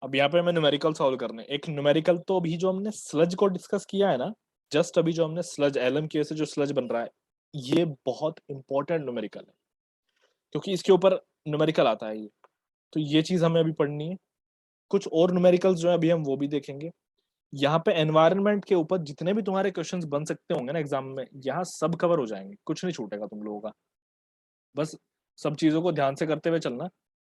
अब यहाँ पे हमें न्यूमेरिकल सॉल्व करने हैं। एक न्यूमेरिकल तो अभी जो हमने स्लज को डिस्कस किया है ना, जस्ट अभी जो हमने स्लज एलएम की वजह से जो स्लज बन रहा है, ये बहुत इंपॉर्टेंट न्यूमेरिकल है क्योंकि इसके ऊपर न्यूमेरिकल आता है ये। तो ये चीज हमें अभी पढ़नी है। कुछ और न्यूमेरिकल्स जो है अभी हम वो भी देखेंगे। यहाँ पे एनवायरनमेंट के ऊपर जितने भी तुम्हारे क्वेश्चंस बन सकते होंगे ना एग्जाम में, यहाँ सब कवर हो जाएंगे, कुछ नहीं छूटेगा तुम लोगों का। बस सब चीजों को ध्यान से करते हुए चलना।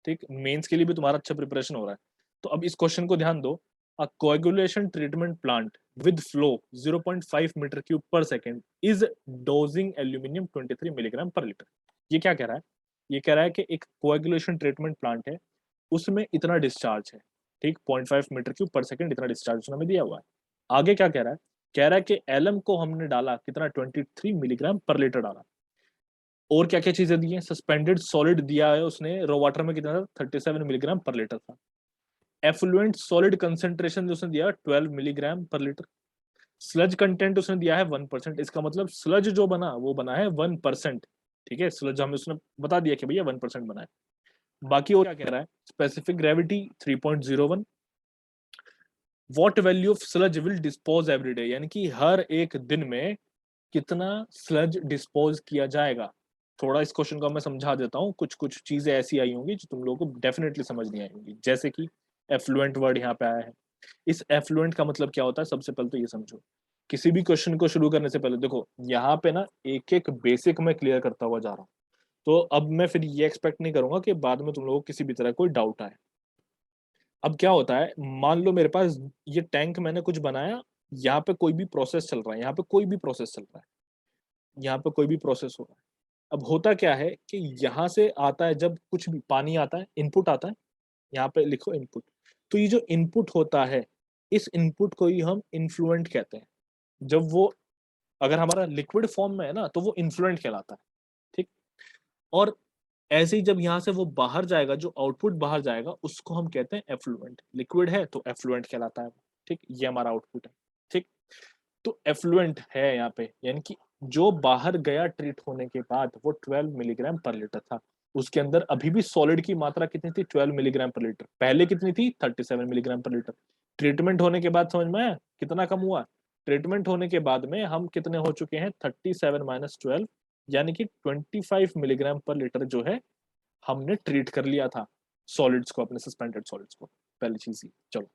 ठीक, मेंस के लिए भी तुम्हारा अच्छा प्रिपरेशन हो रहा है। तो अब इस क्वेश्चन को ध्यान दो। A coagulation treatment plant with flow 0.5 metre cube per second is dosing aluminium 23 milligram per litre. ये क्या कह रहा है? ये कह रहा है कि एक कोएगुलेशन ट्रीटमेंट प्लांट है, उसमें इतना डिस्चार्ज है। ठीक, 0.5 मीटर क्यूब पर सेकेंड इतना डिस्चार्ज उसने हमें दिया हुआ है। आगे क्या कह रहा है? कह रहा है कि एलएम को हमने डाला कितना, 23 मिलीग्राम पर लीटर डाला। और क्या क्या चीजें दी हैं? सस्पेंडेड सॉलिड दिया है उसने, रो वाटर में कितना था, 37 मिलीग्राम पर लीटर था। एफ्लुएंट सॉलिड कंसेंट्रेशन जो उसने दिया 12 milligram per litre. Sludge content उसने दिया है 1%। इसका मतलब स्लज जो बना वो बना है 1%। ठीक है, स्लज हमें उसने बता दिया कि भैया 1% बना है। बाकी और क्या कह रहा है? Specific gravity 3.01। What value of sludge will dispose every day, यानी कि हर एक दिन में कितना स्लज डिस्पोज किया जाएगा। थोड़ा इस क्वेश्चन को मैं समझा देता हूँ। कुछ कुछ चीजें ऐसी आई होंगी जो तुम लोगों को डेफिनेटली समझ नहीं आई होंगी, जैसे कि एफ्लुएंट वर्ड यहाँ पे आया है। इस एफ्लुएंट का मतलब क्या होता है? सबसे पहले तो ये समझो। किसी भी क्वेश्चन को शुरू करने से पहले देखो, यहाँ पे ना एक एक बेसिक मैं क्लियर करता हुआ जा रहा हूँ। तो अब मैं फिर ये एक्सपेक्ट नहीं करूंगा कि बाद में तुम लोगों को किसी भी तरह कोई डाउट आए। अब क्या होता है, मान लो मेरे पास ये टैंक मैंने कुछ बनाया, यहाँ पे कोई भी प्रोसेस चल रहा है, यहाँ पे कोई भी प्रोसेस चल रहा है, यहाँ पे कोई भी प्रोसेस हो रहा है। अब होता क्या है कि यहाँ से आता है, जब कुछ भी पानी आता है, इनपुट आता है, यहाँ पे लिखो इनपुट। तो ये जो इनपुट होता है, इस इनपुट को ही हम इन्फ्लुएंट कहते हैं। जब वो अगर हमारा लिक्विड फॉर्म में है ना, तो वो इन्फ्लुएंट कहलाता है। ठीक, और ऐसे ही जब यहाँ से वो बाहर जाएगा, जो आउटपुट बाहर जाएगा उसको हम कहते हैं एफ्लुएंट। लिक्विड है तो एफ्लुएंट कहलाता है। ठीक, ये हमारा आउटपुट है। ठीक, तो एफ्लुएंट है यहाँ पे, यानी कि जो बाहर गया ट्रीट होने के बाद वो 12 मिलीग्राम पर लीटर था। उसके अंदर अभी भी सॉलिड की मात्रा कितनी थी? 12 मिलीग्राम पर लीटर। पहले कितनी थी? 37 मिलीग्राम पर लीटर। ट्रीटमेंट होने के बाद समझ में आया कितना कम हुआ? ट्रीटमेंट होने के बाद में हम कितने हो चुके हैं? 37 - 12, यानी कि 25 मिलीग्राम पर लीटर जो है हमने ट्रीट कर लिया था सॉलिड्स को, अपने सस्पेंडेड सॉलिड्स को। पहली चीज ही। चलो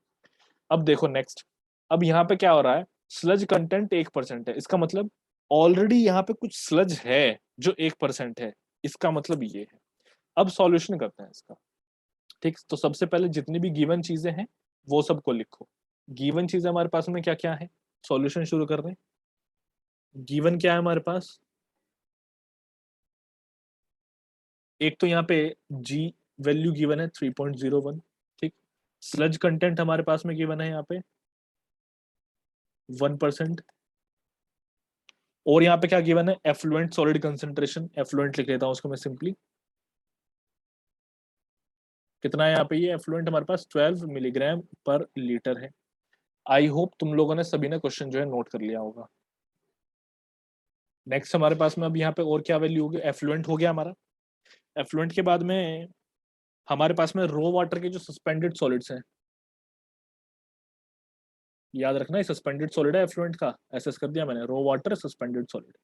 अब देखो नेक्स्ट। अब यहाँ पे क्या हो रहा है? स्लज कंटेंट 1% है, इसका मतलब ऑलरेडी यहाँ पे कुछ स्लज है जो 1% है। इसका मतलब ये है। अब सॉल्यूशन करते हैं इसका। ठीक, तो सबसे पहले जितनी भी गिवन चीजें हैं वो सबको लिखो। गिवन चीजें हमारे पास में क्या क्या है? सॉल्यूशन शुरू कर रहे हैं। गिवन क्या है हमारे पास? एक तो यहाँ पे जी वैल्यू गिवन है 3.01। ठीक, स्लज कंटेंट हमारे पास में गिवन है यहाँ पे 1%। और यहाँ पे क्या गिवन है? Effluent solid concentration. एफ्लुएंट लिख लेता हूँ उसको मैं सिंपली। कितना है यहाँ पे? ये एफ्लुएंट हमारे पास 12 मिलीग्राम पर लीटर है। आई होप तुम लोगों ने सभी ने क्वेश्चन जो है नोट कर लिया होगा। नेक्स्ट हमारे पास में अब यहाँ पे और क्या वैल्यू होगी? एफ्लुएंट हो गया हमारा। एफ्लुएंट के बाद में हमारे पास में रो वाटर के जो सस्पेंडेड सॉलिड्स हैं, याद रखना ये सस्पेंडेड सॉलिड है एफ्लुएंट का। एसएस कर दिया मैंने, रो वाटर सस्पेंडेड सॉलिड।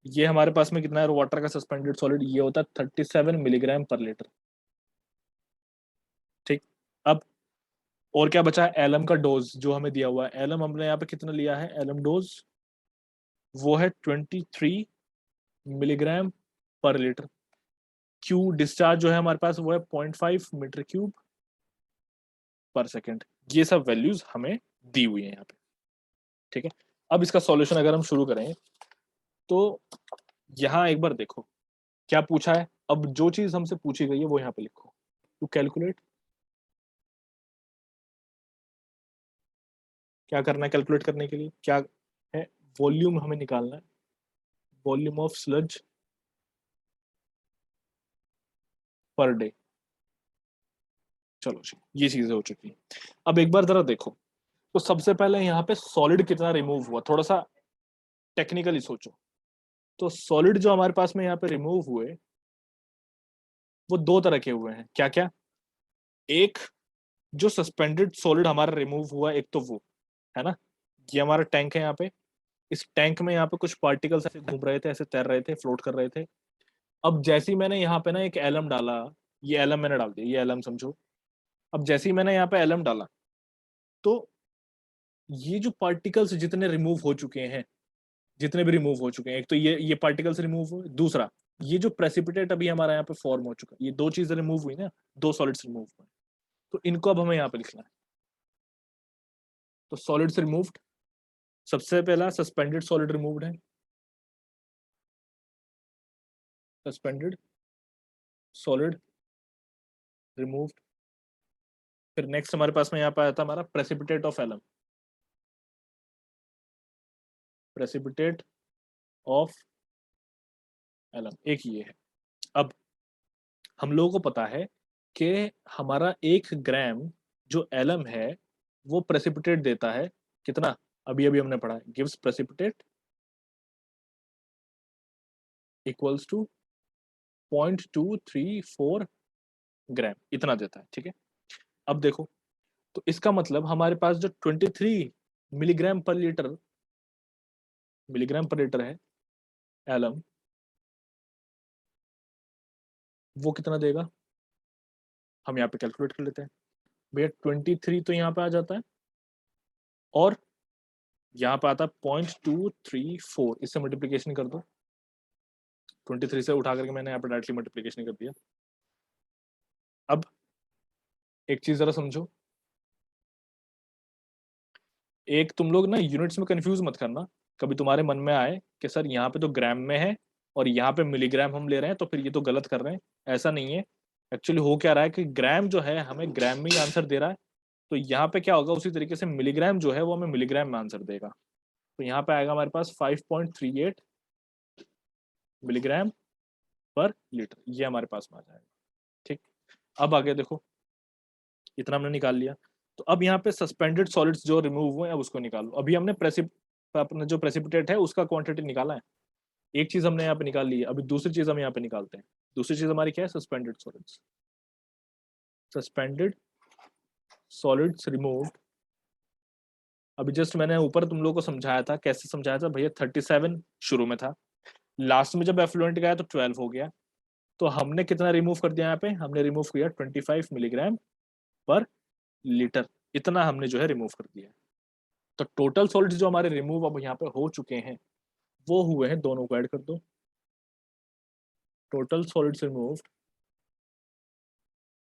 ये हमारे पास में कितना है रो वाटर का सस्पेंडेड सॉलिड? ये होता है 37 मिलीग्राम पर लीटर। ठीक, अब और क्या बचा है? एलएम का डोज जो हमें दिया हुआ है। एलएम हमने यहाँ पे कितना लिया है? एलएम डोज वो है 23 milligram per litre. Q discharge जो है हमारे पास वो है 0.5 मीटर क्यूब पर सेकेंड। ये सब वैल्यूज हमें दी हुई है यहाँ पे। ठीक है, अब इसका सॉल्यूशन अगर हम शुरू करें तो यहाँ एक बार देखो क्या पूछा है। अब जो चीज हमसे पूछी गई है वो यहाँ पे लिखो। टू कैलकुलेट, क्या करना है कैलकुलेट करने के लिए? क्या है? वॉल्यूम हमें निकालना है। Volume of sludge per day. चलो जी, ये चीजें हो चुकी है। अब एक बार जरा देखो, तो सबसे पहले यहाँ पे सॉलिड कितना रिमूव हुआ, थोड़ा सा टेक्निकली सोचो। तो सॉलिड जो हमारे पास में यहाँ पे रिमूव हुए वो दो तरह के हुए हैं। क्या क्या? एक जो सस्पेंडेड सॉलिड हमारा रिमूव हुआ, एक तो वो है ना, ये हमारा टैंक है यहाँ पे। इस टैंक में यहाँ पे कुछ पार्टिकल्स ऐसे घूम रहे थे, ऐसे तैर रहे थे, फ्लोट कर रहे थे। अब जैसे ही मैंने यहाँ पे ना एक एलम डाला, ये एलम मैंने डाल दिया, ये एलम समझो। अब जैसे ही मैंने यहाँ पे एलम डाला, तो ये जो पार्टिकल्स जितने रिमूव हो चुके हैं, जितने भी रिमूव हो चुके हैं, एक तो ये पार्टिकल्स रिमूव हुए, दूसरा ये जो प्रेसिपिटेट अभी हमारा यहाँ पे फॉर्म हो चुका है, ये दो चीजें रिमूव हुई ना, दो सॉलिड्स रिमूव हुए, तो इनको अब हमें यहाँ पे लिखना है। तो सॉलिड्स रिमूव्ड, सबसे पहला सस्पेंडेड सॉलिड रिमूव्ड है, सस्पेंडेड सॉलिड रिमूव्ड। फिर नेक्स्ट हमारे पास में यहाँ पे आया था हमारा precipitate of alum, precipitate of alum, एक ये है। अब हम लोगों को पता है कि हमारा 1 ग्राम जो एलम है वो प्रेसिपिटेट देता है कितना, अभी अभी हमने पढ़ा है, गिव्स प्रेसिपिटेट इक्वल्स टू 0.234 ग्राम, इतना देता है। ठीक है, अब देखो, तो इसका मतलब हमारे पास जो 23 milligram per litre, milligram per litre है एलम, वो कितना देगा, हम यहाँ पे कैलकुलेट कर लेते हैं। भैया 23 तो यहाँ पे आ जाता है, और यहाँ पे आता है 0.234, इससे मल्टीप्लीकेशन कर दो। 23 से उठा करके मैंने यहाँ पे डायरेक्टली मल्टीप्लीकेशन कर दिया। अब एक चीज जरा समझो, एक तुम लोग ना यूनिट्स में कंफ्यूज मत करना। कभी तुम्हारे मन में आए कि सर यहाँ पे तो ग्राम में है और यहाँ पे मिलीग्राम हम ले रहे हैं, तो फिर ये तो गलत कर रहे हैं, ऐसा नहीं है। एक्चुअली हो क्या रहा है कि ग्राम जो है हमें ग्राम में ही आंसर दे रहा है, तो यहाँ पे क्या होगा, उसी तरीके से मिलीग्राम जो है वो हमें मिलीग्राम में आंसर देगा। तो यहाँ पे आएगा हमारे पास 5.38 मिलीग्राम पर लीटर, ये हमारे पास में आ जाएगा। ठीक, अब आगे देखो, इतना हमने निकाल लिया। तो अब यहाँ पे सस्पेंडेड सॉलिड्स जो रिमूव हुए हैं अब उसको निकालो। अभी हमने अपना जो प्रेसिपिटेट है उसका क्वांटिटी निकाला है, एक चीज हमने यहाँ पे निकाल ली है। अभी दूसरी चीज हम यहाँ पे निकालते हैं। दूसरी चीज हमारी क्या है, suspended solids, suspended solids removed. अभी जस्ट मैंने ऊपर तुम लोगों को समझाया था, कैसे समझाया था भैया, 37 शुरू में था, लास्ट में जब एफ्लुएंट गया तो 12 हो गया। तो हमने कितना रिमूव कर दिया, यहाँ पे हमने रिमूव किया 25 मिलीग्राम पर लीटर, इतना हमने जो है रिमूव कर दिया। तो टोटल सॉलिड्स जो हमारे रिमूव अब यहाँ पे हो चुके हैं वो हुए हैं, दोनों को ऐड कर दो, total solids removed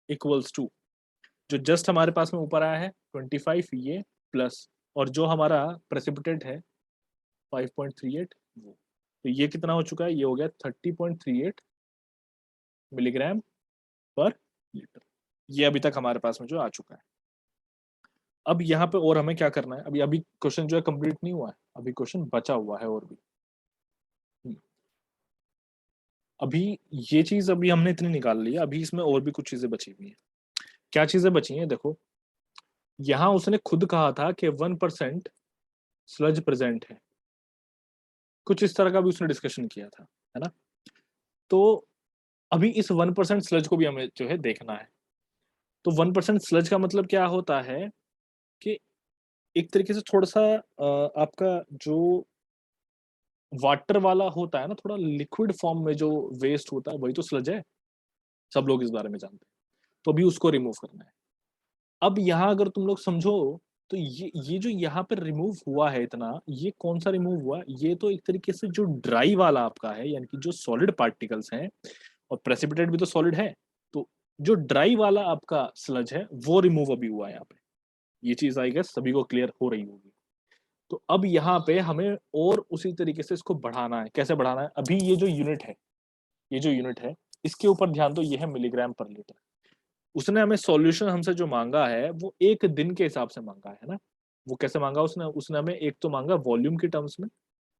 equals to, जो जस्ट हमारे पास में ऊपर आया है 25 ये प्लस, और जो हमारा प्रेसिपिटेट है 5.38 वो, तो ये कितना हो चुका है, ये हो गया 30.38 मिलीग्राम पर लीटर। ये अभी तक हमारे पास में जो आ चुका है। अब यहाँ पे और हमें क्या करना है, अभी अभी क्वेश्चन जो है कंप्लीट नहीं हुआ है, अभी क्वेश्चन बचा हुआ है और भी। अभी ये चीज अभी हमने इतनी निकाल ली है, अभी इसमें और भी कुछ चीजें बची हुई हैं। क्या चीजें बची हैं, देखो, यहां उसने खुद कहा था कि 1% स्लज प्रेजेंट है, कुछ इस तरह का भी उसने डिस्कशन किया था, है ना। तो अभी इस 1% स्लज को भी हमें जो है देखना है। तो 1% स्लज का मतलब क्या होता है कि एक तरीके से थोड़ा सा आपका जो वाटर वाला होता है ना, थोड़ा लिक्विड फॉर्म में जो वेस्ट होता है वही तो स्लज है, सब लोग इस बारे में जानते हैं। तो अभी उसको रिमूव करना है। अब यहाँ अगर तुम लोग समझो, तो ये जो यहाँ पर रिमूव हुआ है इतना, ये कौन सा रिमूव हुआ, ये तो एक तरीके से जो ड्राई वाला आपका है, यानी कि जो सॉलिड पार्टिकल्स हैं, और प्रेसिपिटेट भी तो सॉलिड है, तो जो ड्राई वाला आपका स्लज है वो रिमूव अभी हुआ है यहाँ पे। ये चीज आई गेस सभी को क्लियर हो रही होगी। तो अब यहाँ पे हमें और उसी तरीके से इसको बढ़ाना है। कैसे बढ़ाना है, अभी ये जो यूनिट है, ये जो यूनिट है इसके ऊपर ध्यान दो, ये है मिलीग्राम पर लीटर। उसने हमें सॉल्यूशन हमसे जो मांगा है वो एक दिन के हिसाब से मांगा है ना। वो कैसे मांगा उसने उसने हमें एक तो मांगा वॉल्यूम की टर्म्स में,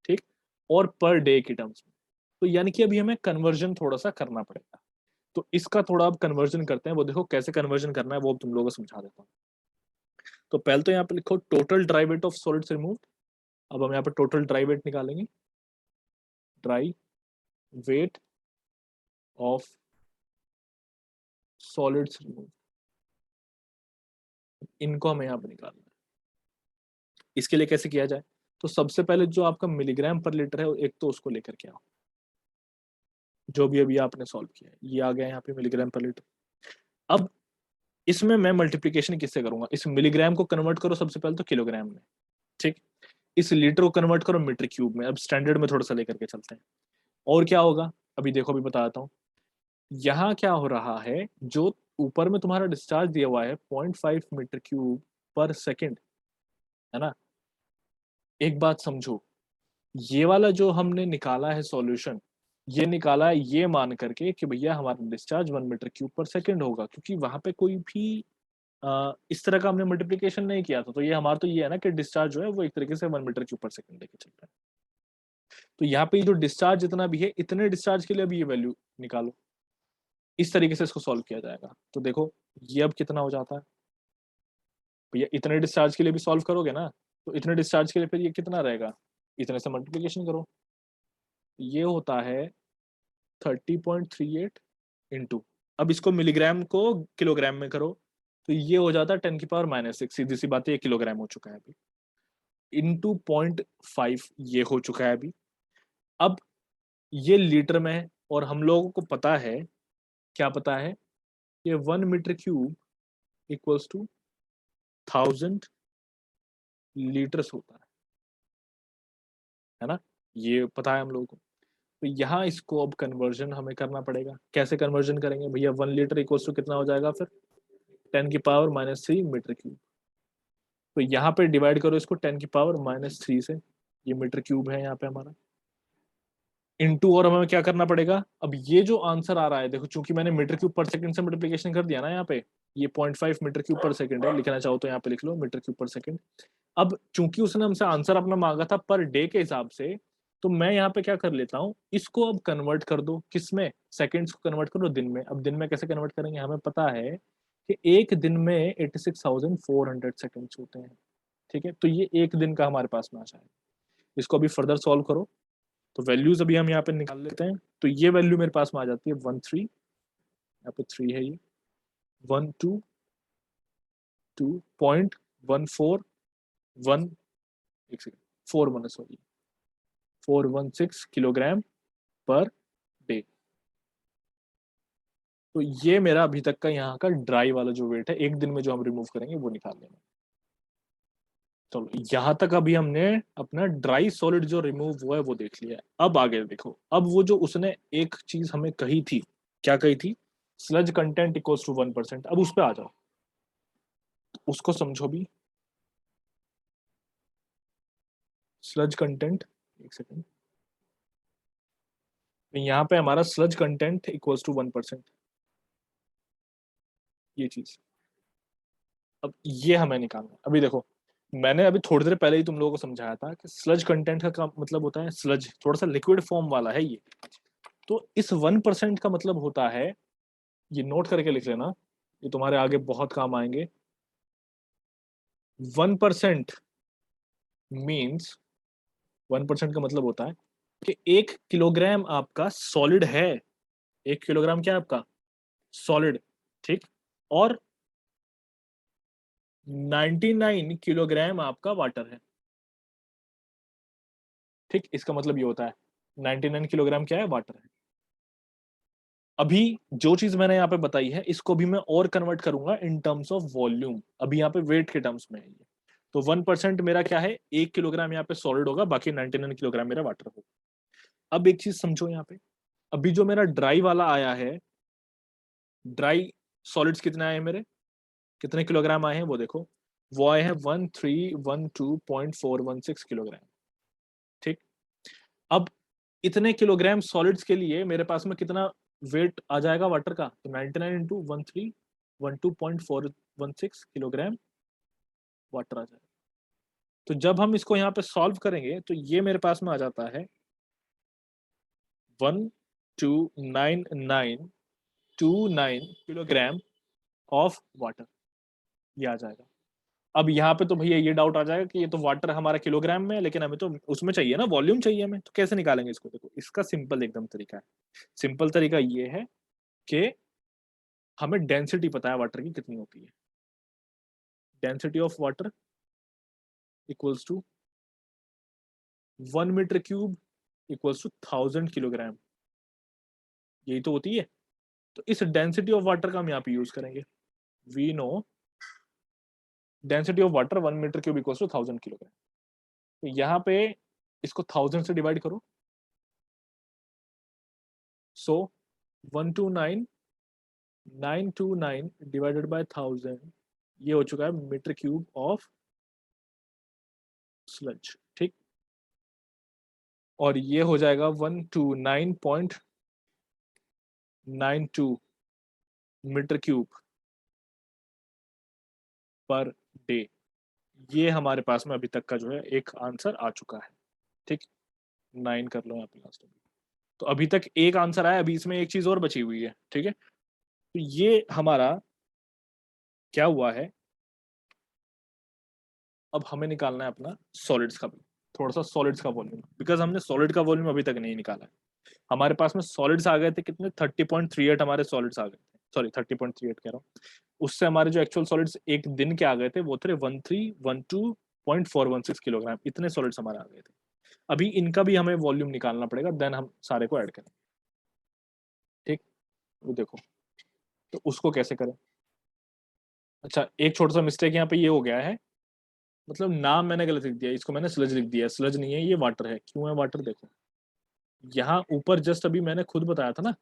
ठीक, और पर डे की टर्म्स में। तो यानी कि अभी हमें कन्वर्जन थोड़ा सा करना पड़ेगा। तो इसका थोड़ा अब कन्वर्जन करते हैं, वो देखो कैसे कन्वर्जन करना है वो तुम लोगों को समझा देता हूँ। तो पहले तो यहाँ पे लिखो total dry weight of solids removed. अब हम यहाँ पे टोटल ड्राई वेट निकालेंगे, dry weight of solids remove, इनको हमें यहाँ पे निकालना है। इसके लिए कैसे किया जाए? तो सबसे पहले जो आपका मिलीग्राम पर लीटर है एक तो उसको लेकर के आओ, जो भी अभी आपने सॉल्व किया है ये आ गया यहाँ पे मिलीग्राम पर लीटर। अब इसमें मैं मल्टीप्लीकेशन किससे करूंगा? इस मिलीग्राम को कन्वर्ट करो सबसे पहले तो किलोग्राम में, ठीक। इस लीटर को कन्वर्ट करो मीटर क्यूब में। अब स्टैंडर्ड में थोड़ा सा लेकर के चलते हैं। और क्या होगा अभी देखो, अभी बताता हूँ। यहाँ क्या हो रहा है, जो ऊपर में तुम्हारा डिस्चार्ज दिया हुआ है 0.5 मीटर क्यूब पर सेकेंड, है ना। एक बात समझो, ये वाला जो हमने निकाला है सॉल्यूशन, ये निकाला है ये मान करके कि भैया हमारा discharge 1 metre cube per second होगा, क्योंकि वहां पे कोई भी इस तरह का हमने मल्टीप्लीकेशन नहीं किया था। तो ये हमारा तो ये है ना कि डिस्चार्ज जो है वो एक तरीके से 1 मीटर क्यूब पर सेकंड लेके चल रहा है। तो यहाँ पे जो डिस्चार्ज जितना भी है, इतने डिस्चार्ज के लिए अभी ये वैल्यू निकालो। इस तरीके से इसको सॉल्व किया जाएगा। तो देखो ये अब कितना हो जाता है भैया, इतने डिस्चार्ज के लिए भी सॉल्व करोगे ना, तो इतने डिस्चार्ज के लिए फिर ये कितना रहेगा, इतने से मल्टीप्लीकेशन करो। ये होता है 30.38 इंटू, अब इसको मिलीग्राम को किलोग्राम में करो तो ये हो जाता है 10⁻⁻⁶। सीधी सी बात है, ये किलोग्राम हो चुका है अभी। इंटू 0.5 ये हो चुका है अभी। अब ये लीटर में है और हम लोगों को पता है, क्या पता है, कि 1 metre cube equals to 1000 litres होता है ना। ये पता है हम लोगों को। तो यहाँ इसको अब कन्वर्जन हमें करना पड़ेगा। कैसे कन्वर्जन करेंगे भैया? 1 लीटर इक्वल्स टू कितना हो जाएगा फिर? 10⁻³ मीटर क्यूब। तो यहाँ पे डिवाइड करो इसको 10⁻³ से, ये मीटर क्यूब है यहाँ पे हमारा, इनटू, और हमें क्या करना पड़ेगा? अब ये जो आंसर आ रहा है देखो, चूंकि मैंने मीटर क्यूब पर सेकंड से मल्टीप्लिकेशन कर दिया ना यहाँ पे, ये 0.5 मीटर क्यूब पर सेकंड है, लिखना चाहो तो यहाँ पे लिख लो मीटर क्यूब पर सेकंड। अब चूंकि उसने हमसे आंसर अपना मांगा था पर डे के हिसाब से, तो मैं यहाँ पे क्या कर लेता हूँ, इसको अब कन्वर्ट कर दो किसमें, सेकंड्स को कन्वर्ट करो दिन में। अब दिन में कैसे कन्वर्ट करेंगे? हमें पता है कि एक दिन में 86,400 सेकंड्स होते हैं, ठीक है। तो ये एक दिन का हमारे पास में आ जाएगा। इसको अभी फर्दर सॉल्व करो तो वैल्यूज अभी हम यहाँ पे निकाल लेते हैं। तो ये वैल्यू मेरे पास में आ जाती है 13, यहाँ पे 3 है, ये 122.141, एक second, 41 sorry 416 kilogram per day. तो ये मेरा अभी तक का यहाँ का ड्राई वाला जो वेट है, एक दिन में जो हम रिमूव करेंगे वो निकाल लेना। चलो यहां तक अभी हमने अपना ड्राई सॉलिड जो रिमूव हुआ है वो देख लिया है। अब आगे देखो, अब वो जो उसने एक चीज हमें कही थी, क्या कही थी? Sludge content equals to 1%। अब उस पर आ जाओ, उसको समझो भी। स्लज कंटेंट, एक सेकेंड, यहाँ पे हमारा स्लज कंटेंट इक्वल्स टू 1%, ये चीज अब ये हमें निकालना है। अभी देखो, मैंने अभी थोड़ी देर पहले ही तुम लोगों को समझाया था कि स्लज कंटेंट का मतलब होता है स्लज, थोड़ा सा लिक्विड फॉर्म वाला है ये। तो इस 1% का मतलब होता है, ये नोट करके लिख लेना, ये तुम्हारे आगे बहुत काम आएंगे। 1% मीन्स, 1% का मतलब होता है कि 1 किलोग्राम आपका सॉलिड है। 1 किलोग्राम क्या है आपका? सॉलिड, ठीक। और 99 किलोग्राम आपका वाटर है, ठीक। इसका मतलब ये होता है 99 किलोग्राम क्या है? वाटर है। अभी जो चीज मैंने यहाँ पे बताई है, इसको भी मैं और कन्वर्ट करूंगा इन टर्म्स ऑफ वॉल्यूम। अभी यहाँ पे वेट के टर्म्स में है ये। तो 1% मेरा क्या है? 1 किलोग्राम यहाँ पे सॉलिड होगा, बाकी 99 किलोग्राम मेरा वाटर होगा। अब एक चीज समझो यहाँ पे, अभी जो मेरा ड्राई वाला आया है, ड्राई सॉलिड्स कितने आए हैं मेरे, कितने किलोग्राम आए हैं वो देखो, वो आए हैं 1312.416 किलोग्राम, ठीक। अब इतने किलोग्राम सॉलिड्स के लिए मेरे पास में कितना वेट आ जाएगा वाटर का? तो 99 इंटू 1312.416 किलोग्राम वाटर आ जाएगा। तो जब हम इसको यहाँ पे सॉल्व करेंगे तो ये मेरे पास में आ जाता है 129929 किलोग्राम ऑफ वाटर, ये आ जाएगा। अब यहाँ पे तो भैया ये डाउट आ जाएगा कि ये तो वाटर हमारा किलोग्राम में है, लेकिन हमें तो उसमें चाहिए ना, वॉल्यूम चाहिए हमें, तो कैसे निकालेंगे इसको? देखो इसका सिंपल एकदम तरीका है। सिंपल तरीका ये है कि हमें डेंसिटी पता है वाटर की कितनी होती है, density of water equals to 1 metre cube equals to 1000 kilogram, यही तो होती है। तो इस डेंसिटी ऑफ वाटर का हम यहाँ पे यूज करेंगे। We know density of water 1 metre cube equals to 1000 kilogram. तो यहाँ पे इसको 1000 से डिवाइड करो, सो 129,929 डिवाइडेड बाय 1000, ये हो चुका है मीटर क्यूब ऑफ स्लज, ठीक। और ये हो जाएगा 129.92 मीटर क्यूब पर डे। ये हमारे पास में अभी तक का जो है एक आंसर आ चुका है, ठीक। 9 कर लो यहाँ पे लास्ट में। तो अभी तक एक आंसर आया, अभी इसमें एक चीज और बची हुई है, ठीक है। तो ये हमारा क्या हुआ है, अब हमें निकालना है अपना सॉलिड्स का, थोड़ा सा सॉलिड्स का वॉल्यूम, बिकॉज हमने सॉलिड का वॉल्यूम अभी तक नहीं निकाला है। हमारे पास में सॉलिड्स आ गए थे कितने, 30.38 हमारे सॉलिड्स आ गए थे, सॉरी 30.38 कह रहा हूँ। उससे हमारे जो एक्चुअल सॉलिड्स एक दिन के आ गए थे वो थे 1312.416 किलोग्राम, इतने सॉलिड्स हमारे आ गए थे। अभी इनका भी हमें वॉल्यूम निकालना पड़ेगा, देन हम सारे को ऐड करें, ठीक। वो देखो, तो उसको कैसे करें। अच्छा, एक छोटा सा मिस्टेक यहाँ पे ये हो गया है, मतलब नाम मैंने गलत लिख दिया, इसको मैंने स्लज लिख दिया, स्लज नहीं है ये, वाटर है। क्यों है वाटर, देखो यहाँ ऊपर जस्ट अभी मैंने खुद बताया था ना,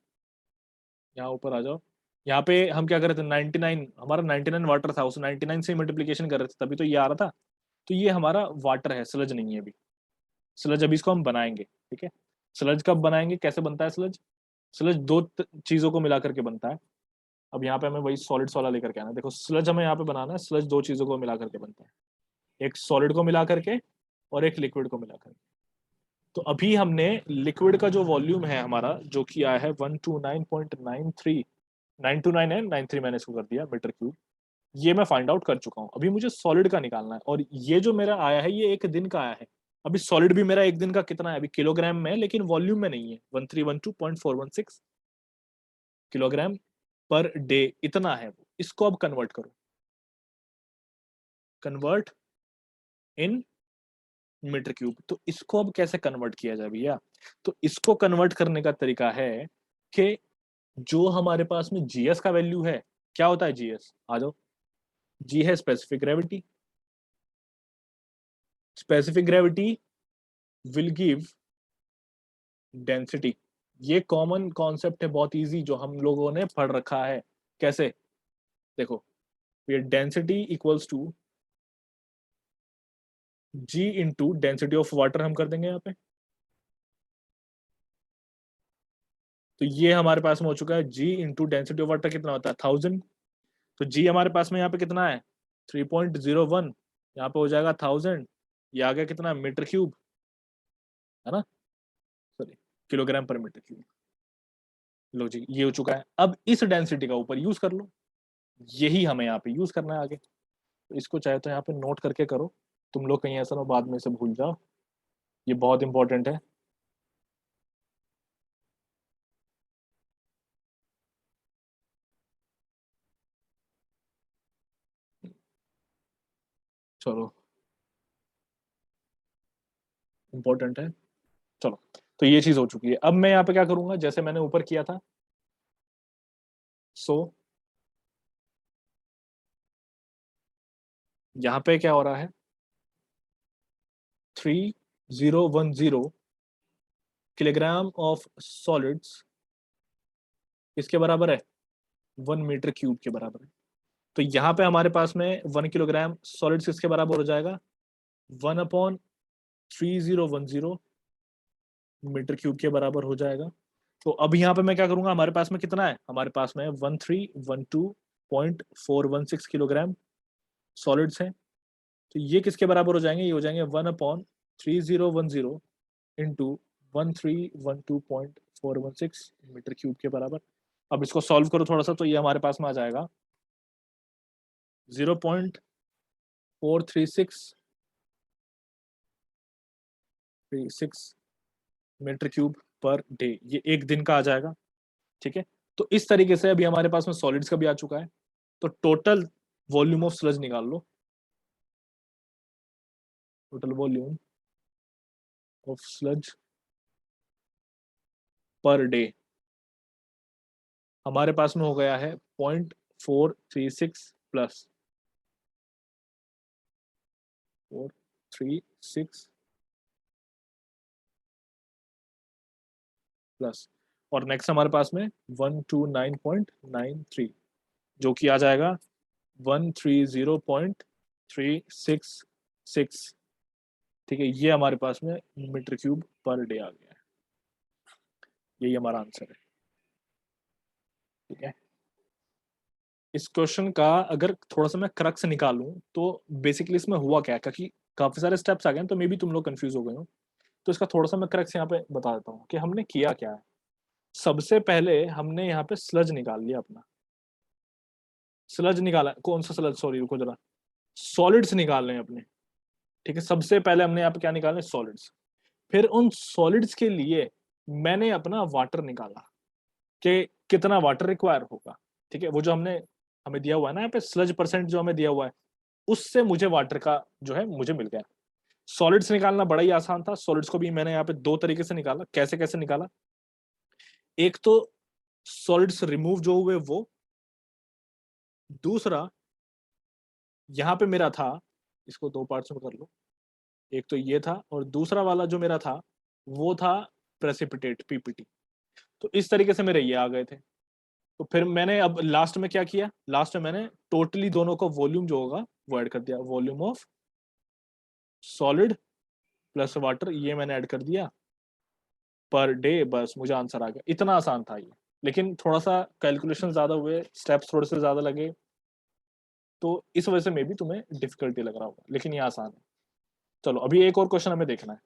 यहाँ ऊपर आ जाओ। यहाँ पे हम क्या कर रहे थे, 99, हमारा 99 वाटर था, उस 99 से मल्टीप्लीकेशन कर रहे थे, तभी तो ये आ रहा था। तो ये हमारा वाटर है, स्लज नहीं है अभी। स्लज अभी इसको हम बनाएंगे, ठीक है। स्लज कब बनाएंगे, कैसे बनता है स्लज। स्लज दो चीजों को मिला करके बनता है। अब यहाँ पे हमें वही सॉलिड्स वाला लेकर के आना है। देखो स्लज हमें यहाँ पे बनाना है, स्लज दो चीजों को मिला करके बनता है, एक सॉलिड को मिला करके और एक लिक्विड को मिला करके। तो अभी हमने लिक्विड का जो वॉल्यूम है हमारा, जो कि आया है 129.93, 929 है, 93 मैंने इसको कर दिया मीटर क्यूब, ये मैं फाइंड आउट कर चुका हूँ। अभी मुझे सॉलिड का निकालना है, और ये जो मेरा आया है ये एक दिन का आया है। अभी सॉलिड भी मेरा एक दिन का कितना है, अभी किलोग्राम में है, लेकिन वॉल्यूम में नहीं है। 1312.416 किलोग्राम पर डे इतना है वो। इसको अब कन्वर्ट करो, कन्वर्ट इन मीटर क्यूब। तो इसको अब कैसे कन्वर्ट किया जाए भैया, तो इसको कन्वर्ट करने का तरीका है कि जो हमारे पास में जीएस का वैल्यू है, क्या होता है जीएस, आ जाओ। जी है specific gravity, specific gravity will give density. ये कॉमन कॉन्सेप्ट है, बहुत इजी, जो हम लोगों ने पढ़ रखा है। कैसे, देखो, ये density equals to G into density of water हम कर देंगे यहाँ पे। तो ये हमारे पास में हो चुका है जी इंटू डेंसिटी ऑफ वाटर कितना होता है, 1000। तो जी हमारे पास में यहाँ पे कितना है, 3.01, यहाँ पे हो जाएगा 1000, ये आ गया कितना, मीटर क्यूब, है ना, सॉरी, किलोग्राम पर मीटर क्यूब। लो जी, ये हो चुका है। अब इस डेंसिटी का ऊपर यूज कर लो, यही हमें यहाँ पे यूज करना है आगे। तो इसको चाहे तो यहाँ पे नोट करके करो, तुम लोग कहीं ऐसा ना बाद में से भूल जाओ, ये बहुत इंपॉर्टेंट है। चलो, इंपॉर्टेंट है। चलो, तो ये चीज हो चुकी है। अब मैं यहाँ पे क्या करूंगा, जैसे मैंने ऊपर किया था, सो यहाँ पे क्या हो रहा है, 3010 किलोग्राम ऑफ सॉलिड्स किसके बराबर है, 1 मीटर क्यूब के बराबर है। तो यहाँ पे हमारे पास में 1 किलोग्राम सॉलिड्स किसके बराबर हो जाएगा, 1/3010 मीटर क्यूब के बराबर हो जाएगा। तो अब यहाँ पे मैं क्या करूंगा, हमारे पास में कितना है, हमारे पास में 1312.416 किलोग्राम सॉलिड्स हैं। तो ये किसके बराबर हो जाएंगे, ये हो जाएंगे 1/3010 इंटू 1312.416 मीटर क्यूब के बराबर। अब इसको सॉल्व करो थोड़ा सा, तो ये हमारे पास में आ जाएगा 0.43636 मीटर क्यूब पर डे, ये एक दिन का आ जाएगा, ठीक है। तो इस तरीके से अभी हमारे पास में सॉलिड्स का भी आ चुका है, तो टोटल वॉल्यूम ऑफ स्लज निकाल लो, total volume of sludge per day हमारे पास में हो गया है 0.436 प्लस 436 प्लस, और नेक्स्ट हमारे पास में 129.93 जो कि आ जाएगा 130.366। ठीक है, ये हमारे पास में मीटर क्यूब पर डे आ गया है, यही हमारा आंसर है। ठीक है, इस क्वेश्चन का अगर थोड़ा सा मैं क्रक्स निकालूं तो बेसिकली इसमें हुआ क्या है, क्योंकि काफी सारे स्टेप्स आ गए हैं तो मे बी तुम लोग कंफ्यूज हो गए हो, तो इसका थोड़ा सा मैं क्रक्स यहाँ पे बता देता हूँ कि हमने किया क्या है। सबसे पहले हमने यहाँ पे स्लज निकाल लिया अपना, स्लज निकाला, कौन सा स्लज, सॉरी रुको जरा, सॉलिड्स निकाल रहे हैं अपने। ठीक है, सबसे पहले हमने यहाँ पे क्या निकाले, सॉलिड्स। फिर उन सॉलिड्स के लिए मैंने अपना वाटर निकाला कि कितना वाटर रिक्वायर होगा। ठीक है, वो जो हमने हमें दिया हुआ है ना यहाँ पे स्लज परसेंट जो हमें दिया हुआ है, उससे मुझे वाटर का जो है मुझे मिल गया। सॉलिड्स निकालना बड़ा ही आसान था, सॉलिड्स को भी मैंने यहाँ पे दो तरीके से निकाला। कैसे कैसे निकाला, एक तो सॉलिड्स रिमूव जो हुए वो, दूसरा यहाँ पे मेरा था, इसको दो पार्ट्स में कर लो, एक तो ये था और दूसरा वाला जो मेरा था वो था प्रेसिपिटेट पीपीटी। तो इस तरीके से मेरे ये आ गए थे। तो फिर मैंने अब लास्ट में क्या किया, लास्ट में मैंने टोटली दोनों को वॉल्यूम जो होगा वो ऐड कर दिया, volume of solid plus water, ये मैंने ऐड कर दिया पर डे, बस मुझे आंसर आ गया। इतना आसान था ये, लेकिन थोड़ा सा कैलकुलेशन ज्यादा हुए, स्टेप्स थोड़े से ज्यादा लगे, तो इस वजह से मे भी तुम्हें डिफिकल्टी लग रहा होगा, लेकिन ये आसान है। चलो अभी एक और क्वेश्चन हमें देखना है।